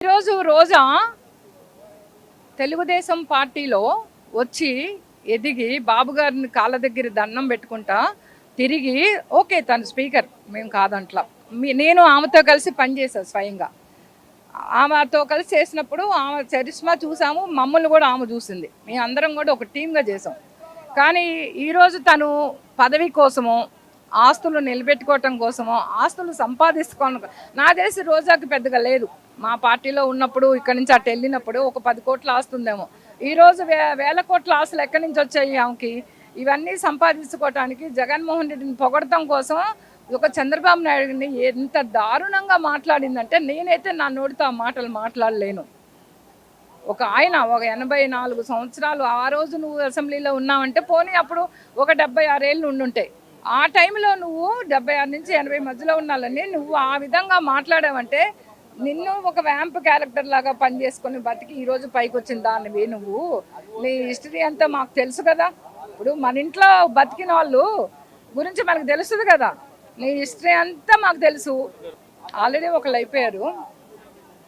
ఈరోజు రోజా తెలుగుదేశం పార్టీలో వచ్చి ఎదిగి బాబు గారిని కాళ్ళ దగ్గర దండం పెట్టుకుంటా తిరిగి ఓకే తను స్పీకర్ మేము కాదంట్లా నేను ఆమెతో కలిసి పనిచేశాను స్వయంగా. ఆమెతో కలిసి చేసినప్పుడు ఆమె చరిష్మా చూసాము, మమ్మల్ని కూడా ఆమె చూసింది. మేము అందరం కూడా ఒక టీమ్గా చేసాం. కానీ ఈరోజు తను పదవి కోసమో ఆస్తులు నిలబెట్టుకోవటం కోసమో ఆస్తులు సంపాదించుకోవడం నాకు తెలిసి రోజాకి పెద్దగా లేదు. మా పార్టీలో ఉన్నప్పుడు ఇక్కడి నుంచి అటు వెళ్ళినప్పుడు ఒక 10 కోట్ల ఆస్తుందేమో. ఈరోజు వేల కోట్ల ఆస్తులు ఎక్కడి నుంచి వచ్చాయి ఆమెకి? ఇవన్నీ సంపాదించుకోవటానికి జగన్మోహన్ రెడ్డిని పొగడటం కోసం ఒక చంద్రబాబు నాయుడిని ఎంత దారుణంగా మాట్లాడిందంటే నేనైతే నా నోటితో ఆ మాటలు మాట్లాడలేను. ఒక 84 సంవత్సరాలు ఆ రోజు నువ్వు అసెంబ్లీలో ఉన్నావంటే పోనీ అప్పుడు ఒక 76 ఏళ్ళు ఉండుంటాయి. ఆ టైంలో నువ్వు 76 నుంచి 80 మధ్యలో ఉన్నాలని నువ్వు ఆ విధంగా మాట్లాడావంటే నిన్ను ఒక వ్యాంప్ క్యారెక్టర్ లాగా పనిచేసుకొని బతికి ఈరోజు పైకి వచ్చిన దానివి నువ్వు. నీ హిస్టరీ అంతా మాకు తెలుసు కదా. ఇప్పుడు మన ఇంట్లో బతికిన వాళ్ళు గురించి మనకు తెలుస్తుంది కదా. నీ హిస్టరీ అంతా మాకు తెలుసు. ఆల్రెడీ ఒకళ్ళు అయిపోయారు.